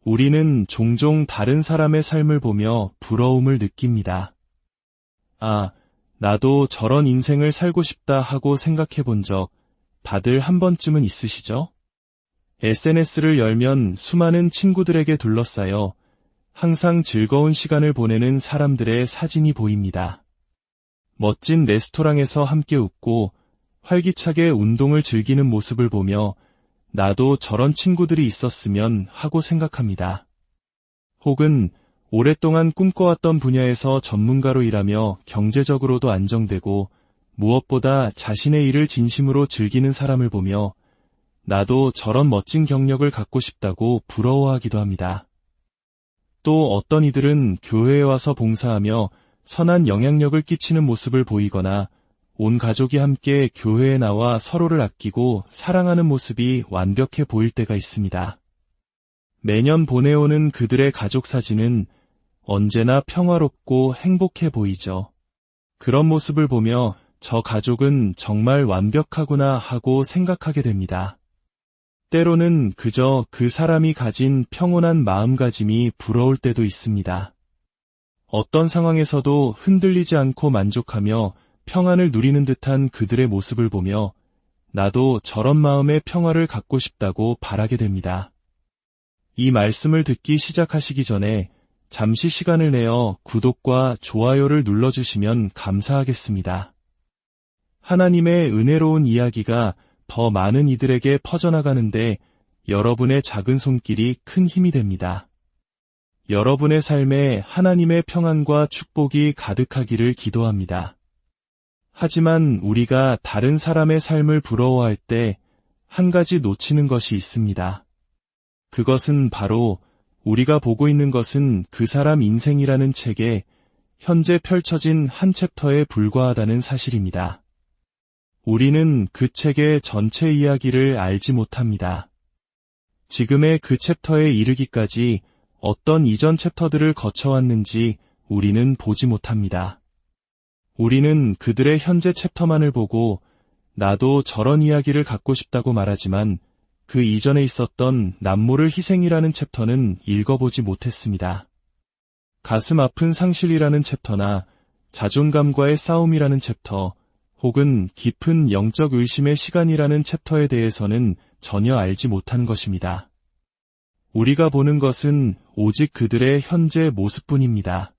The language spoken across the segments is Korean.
우리는 종종 다른 사람의 삶을 보며 부러움을 느낍니다. 아, 나도 저런 인생을 살고 싶다 하고 생각해 본 적 다들 한 번쯤은 있으시죠? SNS를 열면 수많은 친구들에게 둘러싸여 항상 즐거운 시간을 보내는 사람들의 사진이 보입니다. 멋진 레스토랑에서 함께 웃고 활기차게 운동을 즐기는 모습을 보며 나도 저런 친구들이 있었으면 하고 생각합니다. 혹은 오랫동안 꿈꿔왔던 분야에서 전문가로 일하며 경제적으로도 안정되고 무엇보다 자신의 일을 진심으로 즐기는 사람을 보며 나도 저런 멋진 경력을 갖고 싶다고 부러워하기도 합니다. 또 어떤 이들은 교회에 와서 봉사하며 선한 영향력을 끼치는 모습을 보이거나 온 가족이 함께 교회에 나와 서로를 아끼고 사랑하는 모습이 완벽해 보일 때가 있습니다. 매년 보내오는 그들의 가족 사진은 언제나 평화롭고 행복해 보이죠. 그런 모습을 보며 저 가족은 정말 완벽하구나 하고 생각하게 됩니다. 때로는 그저 그 사람이 가진 평온한 마음가짐이 부러울 때도 있습니다. 어떤 상황에서도 흔들리지 않고 만족하며 평안을 누리는 듯한 그들의 모습을 보며 나도 저런 마음의 평화를 갖고 싶다고 바라게 됩니다. 이 말씀을 듣기 시작하시기 전에 잠시 시간을 내어 구독과 좋아요를 눌러주시면 감사하겠습니다. 하나님의 은혜로운 이야기가 더 많은 이들에게 퍼져나가는데 여러분의 작은 손길이 큰 힘이 됩니다. 여러분의 삶에 하나님의 평안과 축복이 가득하기를 기도합니다. 하지만 우리가 다른 사람의 삶을 부러워할 때 한 가지 놓치는 것이 있습니다. 그것은 바로 우리가 보고 있는 것은 그 사람 인생이라는 책에 현재 펼쳐진 한 챕터에 불과하다는 사실입니다. 우리는 그 책의 전체 이야기를 알지 못합니다. 지금의 그 챕터에 이르기까지 어떤 이전 챕터들을 거쳐왔는지 우리는 보지 못합니다. 우리는 그들의 현재 챕터만을 보고 나도 저런 이야기를 갖고 싶다고 말하지만 그 이전에 있었던 남모를 희생이라는 챕터는 읽어보지 못했습니다. 가슴 아픈 상실이라는 챕터나 자존감과의 싸움이라는 챕터, 혹은 깊은 영적 의심의 시간이라는 챕터에 대해서는 전혀 알지 못한 것입니다. 우리가 보는 것은 오직 그들의 현재 모습뿐입니다.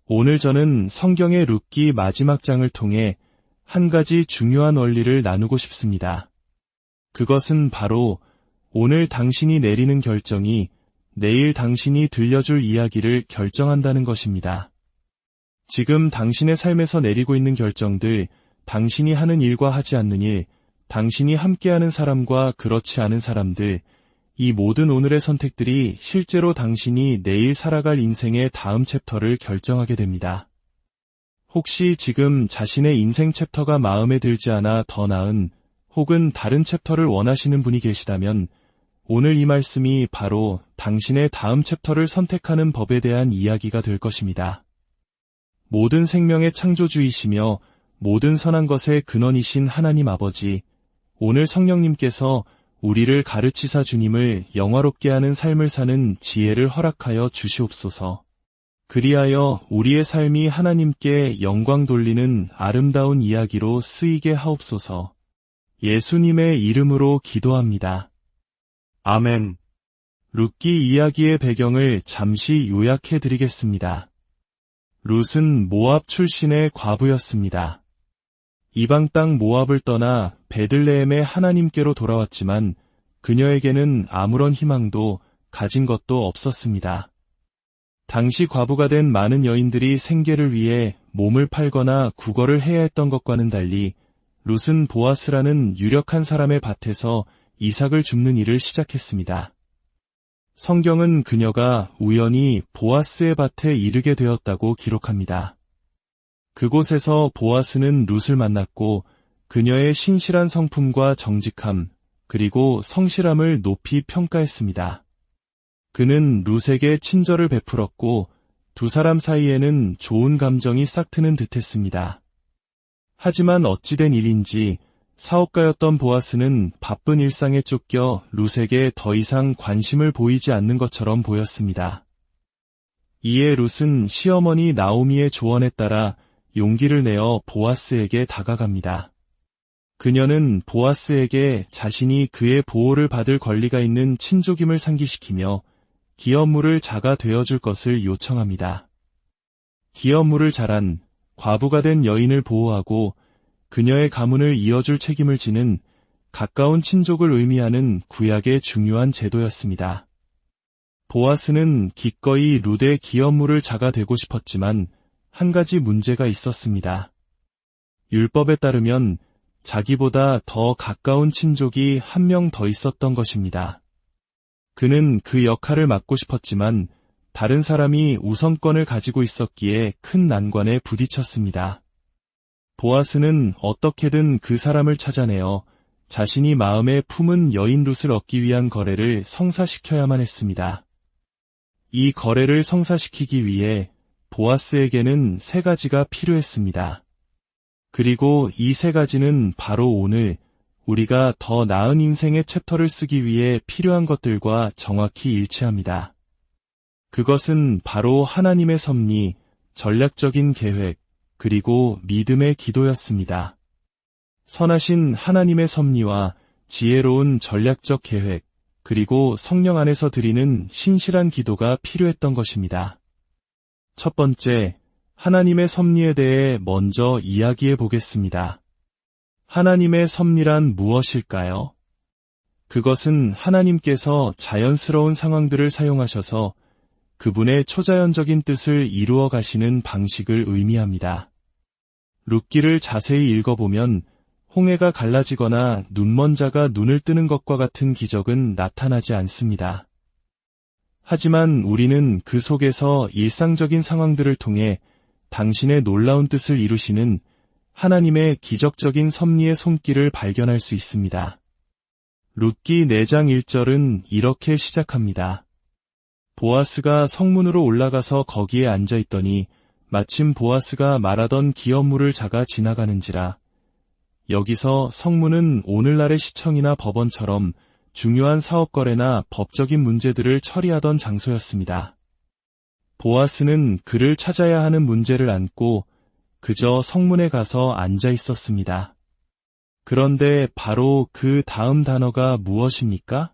오늘 저는 성경의 룻기 마지막 장을 통해 한 가지 중요한 원리를 나누고 싶습니다. 그것은 바로 오늘 당신이 내리는 결정이 내일 당신이 들려줄 이야기를 결정한다는 것입니다. 지금 당신의 삶에서 내리고 있는 결정들, 당신이 하는 일과 하지 않는 일, 당신이 함께하는 사람과 그렇지 않은 사람들, 이 모든 오늘의 선택들이 실제로 당신이 내일 살아갈 인생의 다음 챕터를 결정하게 됩니다. 혹시 지금 자신의 인생 챕터가 마음에 들지 않아 더 나은 혹은 다른 챕터를 원하시는 분이 계시다면 오늘 이 말씀이 바로 당신의 다음 챕터를 선택하는 법에 대한 이야기가 될 것입니다. 모든 생명의 창조주이시며 모든 선한 것의 근원이신 하나님 아버지, 오늘 성령님께서 우리를 가르치사 주님을 영화롭게 하는 삶을 사는 지혜를 허락하여 주시옵소서. 그리하여 우리의 삶이 하나님께 영광 돌리는 아름다운 이야기로 쓰이게 하옵소서. 예수님의 이름으로 기도합니다. 아멘. 룻기 이야기의 배경을 잠시 요약해 드리겠습니다. 룻은 모압 출신의 과부였습니다. 이방 땅 모압을 떠나 베들레헴의 하나님께로 돌아왔지만 그녀에게는 아무런 희망도 가진 것도 없었습니다. 당시 과부가 된 많은 여인들이 생계를 위해 몸을 팔거나 구걸을 해야 했던 것과는 달리 룻은 보아스라는 유력한 사람의 밭에서 이삭을 줍는 일을 시작했습니다. 성경은 그녀가 우연히 보아스의 밭에 이르게 되었다고 기록합니다. 그곳에서 보아스는 룻을 만났고 그녀의 신실한 성품과 정직함, 그리고 성실함을 높이 평가했습니다. 그는 룻에게 친절을 베풀었고 두 사람 사이에는 좋은 감정이 싹트는 듯했습니다. 하지만 어찌된 일인지 사업가였던 보아스는 바쁜 일상에 쫓겨 룻에게 더 이상 관심을 보이지 않는 것처럼 보였습니다. 이에 룻은 시어머니 나오미의 조언에 따라 용기를 내어 보아스에게 다가갑니다. 그녀는 보아스에게 자신이 그의 보호를 받을 권리가 있는 친족임을 상기시키며 기업물을 자가 되어줄 것을 요청합니다. 기업물을 자란 과부가 된 여인을 보호하고 그녀의 가문을 이어줄 책임을 지는 가까운 친족을 의미하는 구약의 중요한 제도였습니다. 보아스는 기꺼이 룻의 기업물을 자가 되고 싶었지만 한 가지 문제가 있었습니다. 율법에 따르면 자기보다 더 가까운 친족이 한 명 더 있었던 것입니다. 그는 그 역할을 맡고 싶었지만 다른 사람이 우선권을 가지고 있었기에 큰 난관에 부딪혔습니다. 보아스는 어떻게든 그 사람을 찾아내어 자신이 마음에 품은 여인 룻을 얻기 위한 거래를 성사시켜야만 했습니다. 이 거래를 성사시키기 위해 보아스에게는 3가지가 필요했습니다. 그리고 이 3가지는 바로 오늘 우리가 더 나은 인생의 챕터를 쓰기 위해 필요한 것들과 정확히 일치합니다. 그것은 바로 하나님의 섭리, 전략적인 계획, 그리고 믿음의 기도였습니다. 선하신 하나님의 섭리와 지혜로운 전략적 계획, 그리고 성령 안에서 드리는 신실한 기도가 필요했던 것입니다. 첫 번째, 하나님의 섭리에 대해 먼저 이야기해 보겠습니다. 하나님의 섭리란 무엇일까요? 그것은 하나님께서 자연스러운 상황들을 사용하셔서 그분의 초자연적인 뜻을 이루어 가시는 방식을 의미합니다. 룻기를 자세히 읽어보면 홍해가 갈라지거나 눈먼 자가 눈을 뜨는 것과 같은 기적은 나타나지 않습니다. 하지만 우리는 그 속에서 일상적인 상황들을 통해 당신의 놀라운 뜻을 이루시는 하나님의 기적적인 섭리의 손길을 발견할 수 있습니다. 룻기 4장 1절은 이렇게 시작합니다. 보아스가 성문으로 올라가서 거기에 앉아 있더니 마침 보아스가 말하던 기업물을 자가 지나가는지라. 여기서 성문은 오늘날의 시청이나 법원처럼 중요한 사업거래나 법적인 문제들을 처리하던 장소였습니다. 보아스는 그를 찾아야 하는 문제를 안고 그저 성문에 가서 앉아 있었습니다. 그런데 바로 그 다음 단어가 무엇입니까?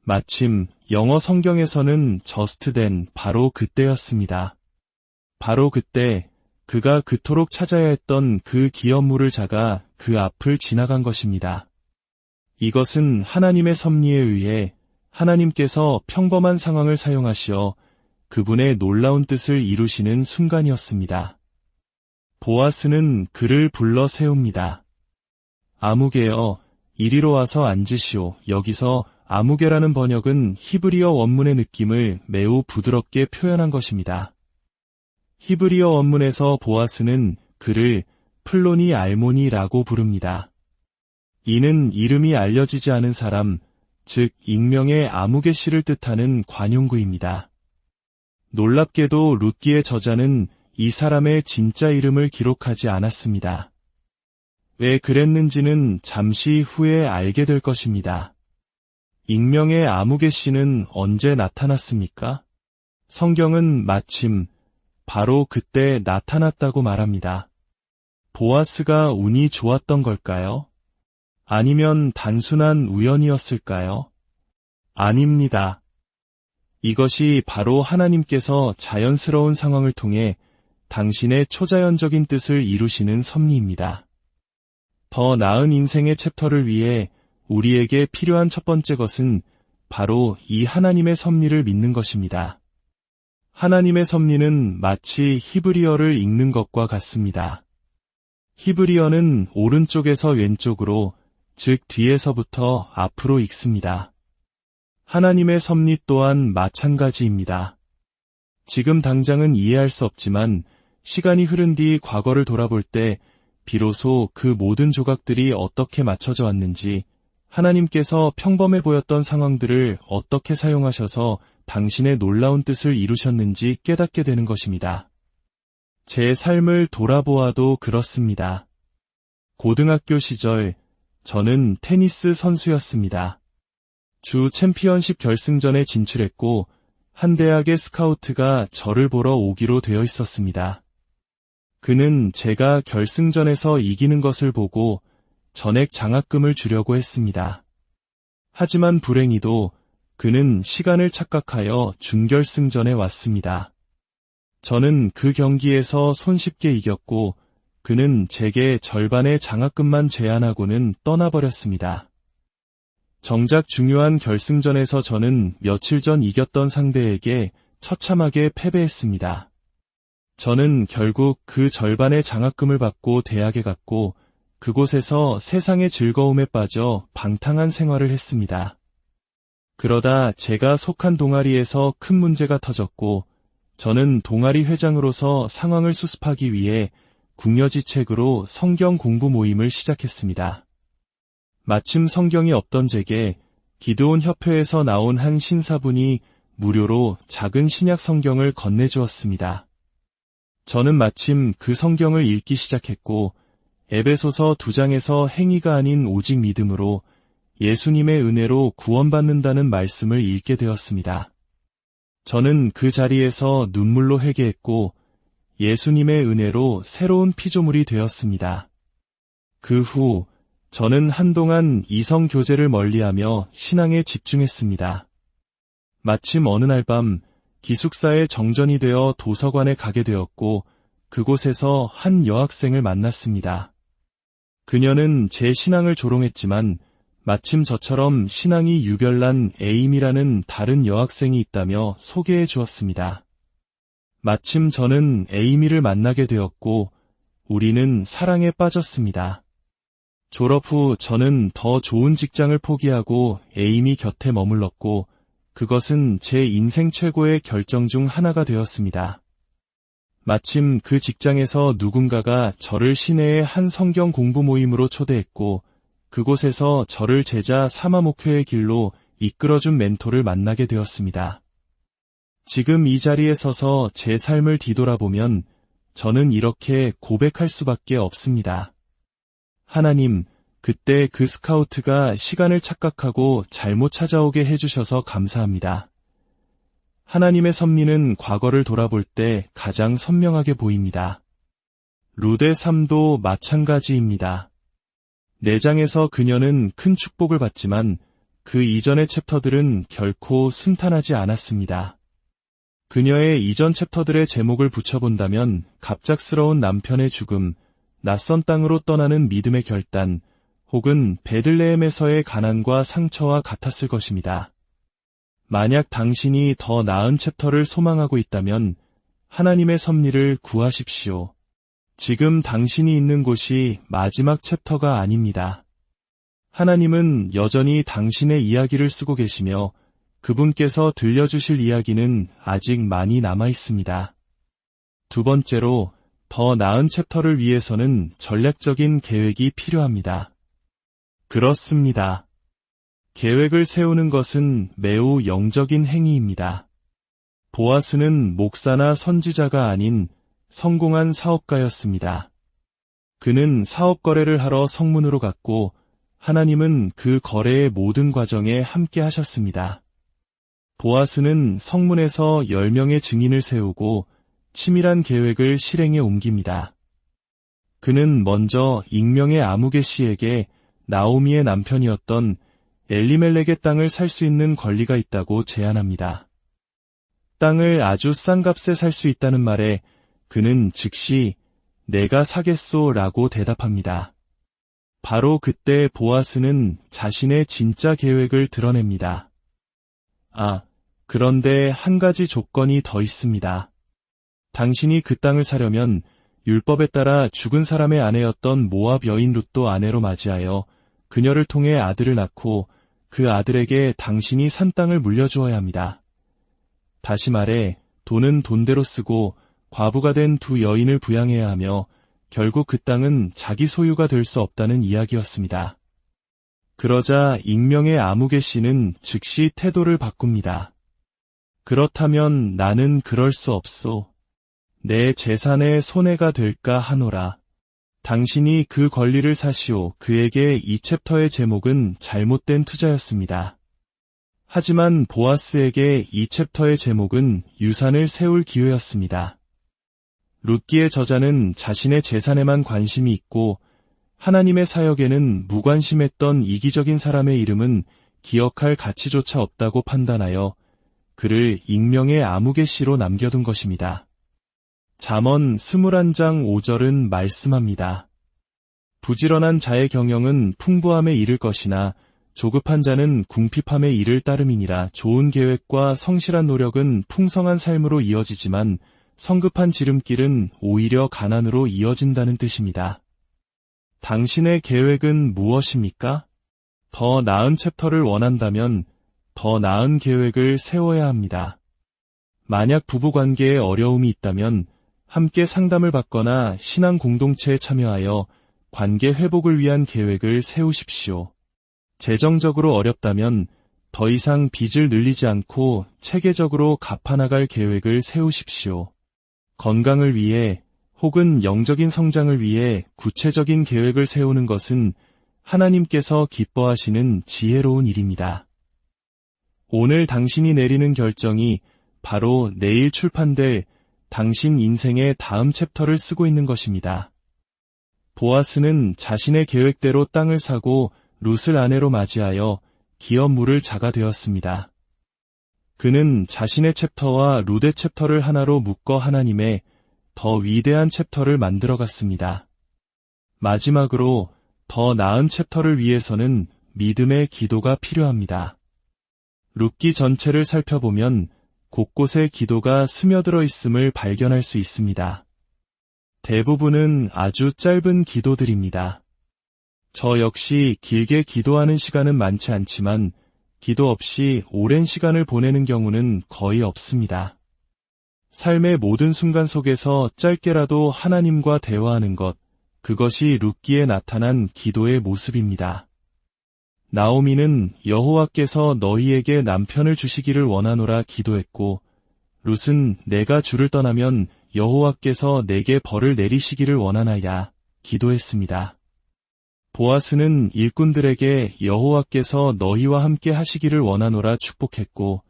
마침 영어 성경에서는 just then, 바로 그때였습니다. 바로 그때 그가 그토록 찾아야 했던 그 기업물을 자가 그 앞을 지나간 것입니다. 이것은 하나님의 섭리에 의해 하나님께서 평범한 상황을 사용하시어 그분의 놀라운 뜻을 이루시는 순간이었습니다. 보아스는 그를 불러 세웁니다. 아무개여, 이리로 와서 앉으시오. 여기서 아무개라는 번역은 히브리어 원문의 느낌을 매우 부드럽게 표현한 것입니다. 히브리어 원문에서 보아스는 그를 플로니 알모니라고 부릅니다. 이는 이름이 알려지지 않은 사람, 즉 익명의 아무개 씨를 뜻하는 관용구입니다. 놀랍게도 룻기의 저자는 이 사람의 진짜 이름을 기록하지 않았습니다. 왜 그랬는지는 잠시 후에 알게 될 것입니다. 익명의 아무개 씨는 언제 나타났습니까? 성경은 마침 바로 그때 나타났다고 말합니다. 보아스가 운이 좋았던 걸까요? 아니면 단순한 우연이었을까요? 아닙니다. 이것이 바로 하나님께서 자연스러운 상황을 통해 당신의 초자연적인 뜻을 이루시는 섭리입니다. 더 나은 인생의 챕터를 위해 우리에게 필요한 첫 번째 것은 바로 이 하나님의 섭리를 믿는 것입니다. 하나님의 섭리는 마치 히브리어를 읽는 것과 같습니다. 히브리어는 오른쪽에서 왼쪽으로, 즉 뒤에서부터 앞으로 읽습니다. 하나님의 섭리 또한 마찬가지입니다. 지금 당장은 이해할 수 없지만 시간이 흐른 뒤 과거를 돌아볼 때 비로소 그 모든 조각들이 어떻게 맞춰져 왔는지, 하나님께서 평범해 보였던 상황들을 어떻게 사용하셔서 당신의 놀라운 뜻을 이루셨는지 깨닫게 되는 것입니다. 제 삶을 돌아보아도 그렇습니다. 고등학교 시절 저는 테니스 선수였습니다. 주 챔피언십 결승전에 진출했고 한 대학의 스카우트가 저를 보러 오기로 되어 있었습니다. 그는 제가 결승전에서 이기는 것을 보고 전액 장학금을 주려고 했습니다. 하지만 불행히도 그는 시간을 착각하여 준결승전에 왔습니다. 저는 그 경기에서 손쉽게 이겼고 그는 제게 절반의 장학금만 제안하고는 떠나버렸습니다. 정작 중요한 결승전에서 저는 며칠 전 이겼던 상대에게 처참하게 패배했습니다. 저는 결국 그 절반의 장학금을 받고 대학에 갔고 그곳에서 세상의 즐거움에 빠져 방탕한 생활을 했습니다. 그러다 제가 속한 동아리에서 큰 문제가 터졌고 저는 동아리 회장으로서 상황을 수습하기 위해 궁여지책으로 성경 공부 모임을 시작했습니다. 마침 성경이 없던 제게 기드온 협회에서 나온 한 신사분이 무료로 작은 신약 성경을 건네주었습니다. 저는 마침 그 성경을 읽기 시작했고 에베소서 2장에서 행위가 아닌 오직 믿음으로 예수님의 은혜로 구원받는다는 말씀을 읽게 되었습니다. 저는 그 자리에서 눈물로 회개했고 예수님의 은혜로 새로운 피조물이 되었습니다. 그 후 저는 한동안 이성 교제를 멀리하며 신앙에 집중했습니다. 마침 어느 날 밤 기숙사에 정전이 되어 도서관에 가게 되었고 그곳에서 한 여학생을 만났습니다. 그녀는 제 신앙을 조롱했지만 마침 저처럼 신앙이 유별난 에임이라는 다른 여학생이 있다며 소개해 주었습니다. 마침 저는 에이미를 만나게 되었고 우리는 사랑에 빠졌습니다. 졸업 후 저는 더 좋은 직장을 포기하고 에이미 곁에 머물렀고 그것은 제 인생 최고의 결정 중 하나가 되었습니다. 마침 그 직장에서 누군가가 저를 시내의 한 성경 공부 모임으로 초대했고 그곳에서 저를 제자 사마 목회의 길로 이끌어준 멘토를 만나게 되었습니다. 지금 이 자리에 서서 제 삶을 뒤돌아보면 저는 이렇게 고백할 수밖에 없습니다. 하나님, 그때 그 스카우트가 시간을 착각하고 잘못 찾아오게 해주셔서 감사합니다. 하나님의 섭리는 과거를 돌아볼 때 가장 선명하게 보입니다. 루데 3도 마찬가지입니다. 4장에서 그녀는 큰 축복을 받지만 그 이전의 챕터들은 결코 순탄하지 않았습니다. 그녀의 이전 챕터들의 제목을 붙여본다면 갑작스러운 남편의 죽음, 낯선 땅으로 떠나는 믿음의 결단, 혹은 베들레헴에서의 가난과 상처와 같았을 것입니다. 만약 당신이 더 나은 챕터를 소망하고 있다면 하나님의 섭리를 구하십시오. 지금 당신이 있는 곳이 마지막 챕터가 아닙니다. 하나님은 여전히 당신의 이야기를 쓰고 계시며 그분께서 들려주실 이야기는 아직 많이 남아 있습니다. 두 번째로, 더 나은 챕터를 위해서는 전략적인 계획이 필요합니다. 그렇습니다. 계획을 세우는 것은 매우 영적인 행위입니다. 보아스는 목사나 선지자가 아닌 성공한 사업가였습니다. 그는 사업 거래를 하러 성문으로 갔고 하나님은 그 거래의 모든 과정에 함께 하셨습니다. 보아스는 성문에서 10명의 증인을 세우고 치밀한 계획을 실행에 옮깁니다. 그는 먼저 익명의 아무개 씨에게 나오미의 남편이었던 엘리멜렉의 땅을 살 수 있는 권리가 있다고 제안합니다. 땅을 아주 싼 값에 살 수 있다는 말에 그는 즉시 내가 사겠소 라고 대답합니다. 바로 그때 보아스는 자신의 진짜 계획을 드러냅니다. 그런데 한 가지 조건이 더 있습니다. 당신이 그 땅을 사려면 율법에 따라 죽은 사람의 아내였던 모압 여인 룻도 아내로 맞이하여 그녀를 통해 아들을 낳고 그 아들에게 당신이 산 땅을 물려주어야 합니다. 다시 말해 돈은 돈대로 쓰고 과부가 된 2 여인을 부양해야 하며 결국 그 땅은 자기 소유가 될 수 없다는 이야기였습니다. 그러자 익명의 아무개 씨는 즉시 태도를 바꿉니다. 그렇다면 나는 그럴 수 없소. 내 재산에 손해가 될까 하노라. 당신이 그 권리를 사시오. 그에게 이 챕터의 제목은 잘못된 투자였습니다. 하지만 보아스에게 이 챕터의 제목은 유산을 세울 기회였습니다. 룻기의 저자는 자신의 재산에만 관심이 있고 하나님의 사역에는 무관심했던 이기적인 사람의 이름은 기억할 가치조차 없다고 판단하여 그를 익명의 암흑의 시로 남겨둔 것입니다. 잠언 21장 5절은 말씀합니다. 부지런한 자의 경영은 풍부함에 이를 것이나 조급한 자는 궁핍함에 이를 따름이니라. 좋은 계획과 성실한 노력은 풍성한 삶으로 이어지지만 성급한 지름길은 오히려 가난으로 이어진다는 뜻입니다. 당신의 계획은 무엇입니까? 더 나은 챕터를 원한다면 더 나은 계획을 세워야 합니다. 만약 부부관계에 어려움이 있다면 함께 상담을 받거나 신앙 공동체에 참여하여 관계 회복을 위한 계획을 세우십시오. 재정적으로 어렵다면 더 이상 빚을 늘리지 않고 체계적으로 갚아나갈 계획을 세우십시오. 건강을 위해 혹은 영적인 성장을 위해 구체적인 계획을 세우는 것은 하나님께서 기뻐하시는 지혜로운 일입니다. 오늘 당신이 내리는 결정이 바로 내일 출판될 당신 인생의 다음 챕터를 쓰고 있는 것입니다. 보아스는 자신의 계획대로 땅을 사고 룻을 아내로 맞이하여 기업 물을 자가 되었습니다. 그는 자신의 챕터와 룻의 챕터를 하나로 묶어 하나님의 더 위대한 챕터를 만들어갔습니다. 마지막으로 더 나은 챕터를 위해서는 믿음의 기도가 필요합니다. 룻기 전체를 살펴보면 곳곳에 기도가 스며들어 있음을 발견할 수 있습니다. 대부분은 아주 짧은 기도들입니다. 저 역시 길게 기도하는 시간은 많지 않지만 기도 없이 오랜 시간을 보내는 경우는 거의 없습니다. 삶의 모든 순간 속에서 짧게라도 하나님과 대화하는 것, 그것이 룻기에 나타난 기도의 모습입니다. 나오미는 여호와께서 너희에게 남편을 주시기를 원하노라 기도했고, 룻은 내가 주를 떠나면 여호와께서 내게 벌을 내리시기를 원하나이다 기도했습니다. 보아스는 일꾼들에게 여호와께서 너희와 함께 하시기를 원하노라 축복했고,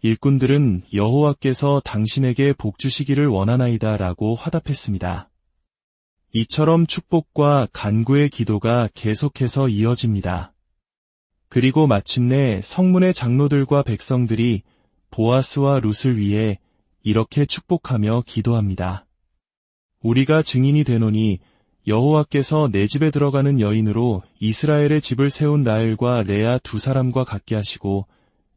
일꾼들은 여호와께서 당신에게 복 주시기를 원하나이다 라고 화답했습니다. 이처럼 축복과 간구의 기도가 계속해서 이어집니다. 그리고 마침내 성문의 장로들과 백성들이 보아스와 룻을 위해 이렇게 축복하며 기도합니다. 우리가 증인이 되노니 여호와께서 내 집에 들어가는 여인으로 이스라엘의 집을 세운 라헬과 레아 두 사람과 같게 하시고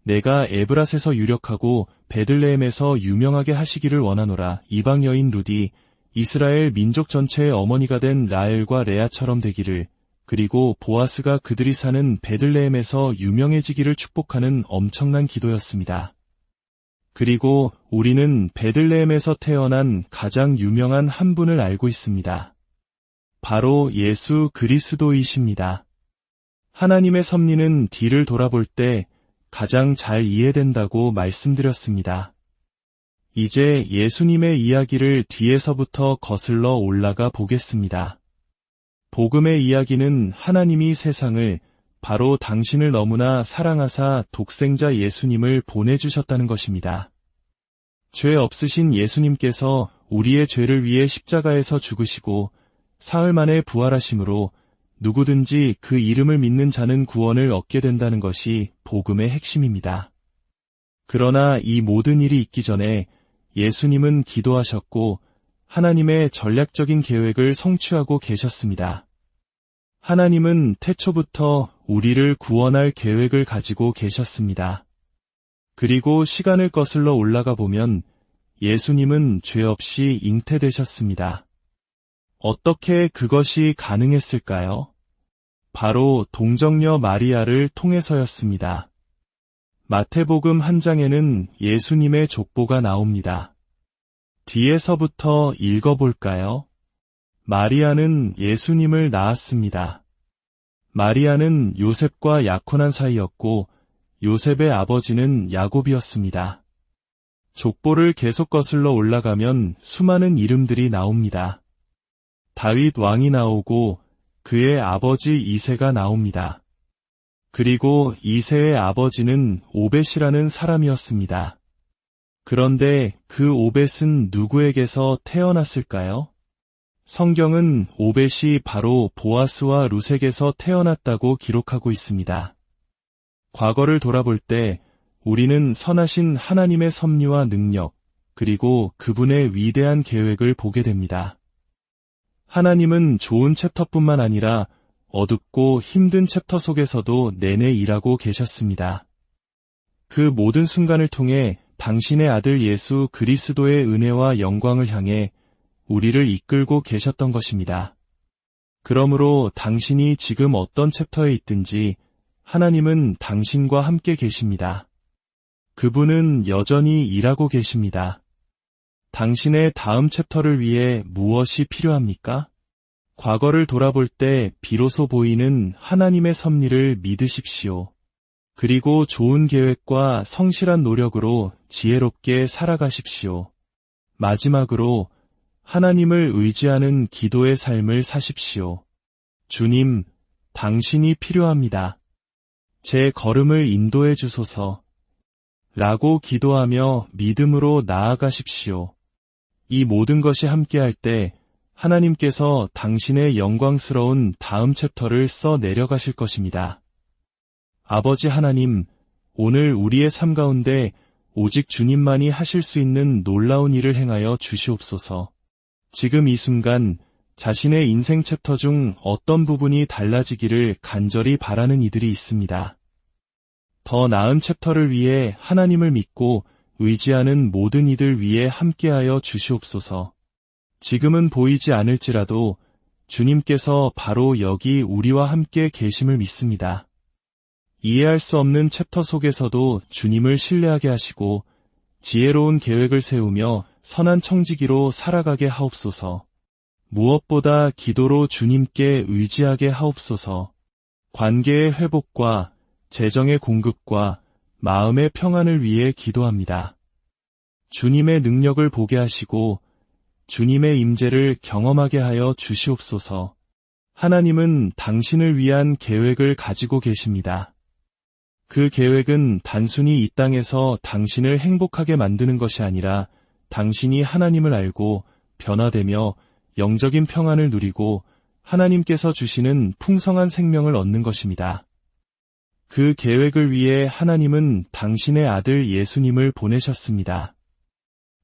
내가 에브랏에서 유력하고 베들레헴에서 유명하게 하시기를 원하노라. 이방 여인 룻이 이스라엘 민족 전체의 어머니가 된 라헬과 레아처럼 되기를, 그리고 보아스가 그들이 사는 베들레헴에서 유명해지기를 축복하는 엄청난 기도였습니다. 그리고 우리는 베들레헴에서 태어난 가장 유명한 한 분을 알고 있습니다. 바로 예수 그리스도이십니다. 하나님의 섭리는 뒤를 돌아볼 때 가장 잘 이해된다고 말씀드렸습니다. 이제 예수님의 이야기를 뒤에서부터 거슬러 올라가 보겠습니다. 복음의 이야기는 하나님이 세상을, 바로 당신을 너무나 사랑하사 독생자 예수님을 보내주셨다는 것입니다. 죄 없으신 예수님께서 우리의 죄를 위해 십자가에서 죽으시고 사흘 만에 부활하심으로 누구든지 그 이름을 믿는 자는 구원을 얻게 된다는 것이 복음의 핵심입니다. 그러나 이 모든 일이 있기 전에 예수님은 기도하셨고 하나님의 전략적인 계획을 성취하고 계셨습니다. 하나님은 태초부터 우리를 구원할 계획을 가지고 계셨습니다. 그리고 시간을 거슬러 올라가 보면 예수님은 죄 없이 잉태되셨습니다. 어떻게 그것이 가능했을까요? 바로 동정녀 마리아를 통해서였습니다. 마태복음 1장에는 예수님의 족보가 나옵니다. 뒤에서부터 읽어볼까요? 마리아는 예수님을 낳았습니다. 마리아는 요셉과 약혼한 사이였고 요셉의 아버지는 야곱이었습니다. 족보를 계속 거슬러 올라가면 수많은 이름들이 나옵니다. 다윗 왕이 나오고 그의 아버지 이새가 나옵니다. 그리고 이새의 아버지는 오벳이라는 사람이었습니다. 그런데 그 오벳은 누구에게서 태어났을까요? 성경은 오벳이 바로 보아스와 루색에서 태어났다고 기록하고 있습니다. 과거를 돌아볼 때 우리는 선하신 하나님의 섭리와 능력, 그리고 그분의 위대한 계획을 보게 됩니다. 하나님은 좋은 챕터뿐만 아니라 어둡고 힘든 챕터 속에서도 내내 일하고 계셨습니다. 그 모든 순간을 통해 당신의 아들 예수 그리스도의 은혜와 영광을 향해 우리를 이끌고 계셨던 것입니다. 그러므로 당신이 지금 어떤 챕터에 있든지 하나님은 당신과 함께 계십니다. 그분은 여전히 일하고 계십니다. 당신의 다음 챕터를 위해 무엇이 필요합니까? 과거를 돌아볼 때 비로소 보이는 하나님의 섭리를 믿으십시오. 그리고 좋은 계획과 성실한 노력으로 지혜롭게 살아가십시오. 마지막으로 하나님을 의지하는 기도의 삶을 사십시오. 주님, 당신이 필요합니다. 제 걸음을 인도해 주소서. 라고 기도하며 믿음으로 나아가십시오. 이 모든 것이 함께할 때 하나님께서 당신의 영광스러운 다음 챕터를 써 내려가실 것입니다. 아버지 하나님, 오늘 우리의 삶 가운데 오직 주님만이 하실 수 있는 놀라운 일을 행하여 주시옵소서. 지금 이 순간 자신의 인생 챕터 중 어떤 부분이 달라지기를 간절히 바라는 이들이 있습니다. 더 나은 챕터를 위해 하나님을 믿고 의지하는 모든 이들 위해 함께하여 주시옵소서. 지금은 보이지 않을지라도 주님께서 바로 여기 우리와 함께 계심을 믿습니다. 이해할 수 없는 챕터 속에서도 주님을 신뢰하게 하시고 지혜로운 계획을 세우며 선한 청지기로 살아가게 하옵소서. 무엇보다 기도로 주님께 의지하게 하옵소서. 관계의 회복과 재정의 공급과 마음의 평안을 위해 기도합니다. 주님의 능력을 보게 하시고 주님의 임재를 경험하게 하여 주시옵소서. 하나님은 당신을 위한 계획을 가지고 계십니다. 그 계획은 단순히 이 땅에서 당신을 행복하게 만드는 것이 아니라 당신이 하나님을 알고 변화되며 영적인 평안을 누리고 하나님께서 주시는 풍성한 생명을 얻는 것입니다. 그 계획을 위해 하나님은 당신의 아들 예수님을 보내셨습니다.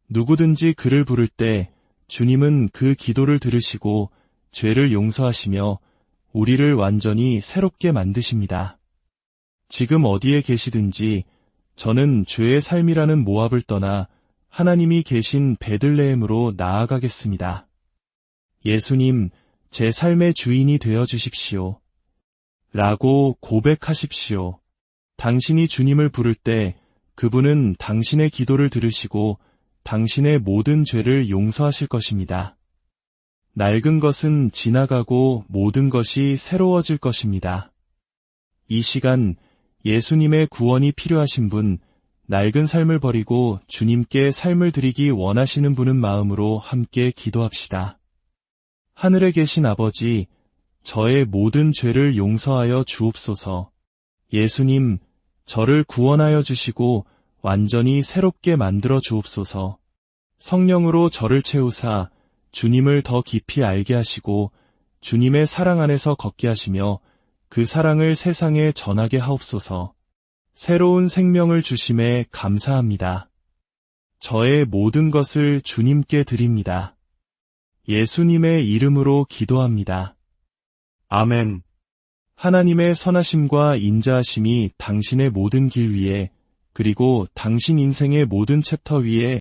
누구든지 그를 부를 때 주님은 그 기도를 들으시고 죄를 용서하시며 우리를 완전히 새롭게 만드십니다. 지금 어디에 계시든지 저는 죄의 삶이라는 모압을 떠나 하나님이 계신 베들레헴으로 나아가겠습니다. 예수님, 제 삶의 주인이 되어 주십시오. 라고 고백하십시오. 당신이 주님을 부를 때 그분은 당신의 기도를 들으시고 당신의 모든 죄를 용서하실 것입니다. 낡은 것은 지나가고 모든 것이 새로워질 것입니다. 이 시간 예수님의 구원이 필요하신 분, 낡은 삶을 버리고 주님께 삶을 드리기 원하시는 분은 마음으로 함께 기도합시다. 하늘에 계신 아버지, 저의 모든 죄를 용서하여 주옵소서. 예수님, 저를 구원하여 주시고 완전히 새롭게 만들어 주옵소서. 성령으로 저를 채우사 주님을 더 깊이 알게 하시고 주님의 사랑 안에서 걷게 하시며 그 사랑을 세상에 전하게 하옵소서. 새로운 생명을 주심에 감사합니다. 저의 모든 것을 주님께 드립니다. 예수님의 이름으로 기도합니다. 아멘. 하나님의 선하심과 인자하심이 당신의 모든 길 위에 그리고 당신 인생의 모든 챕터 위에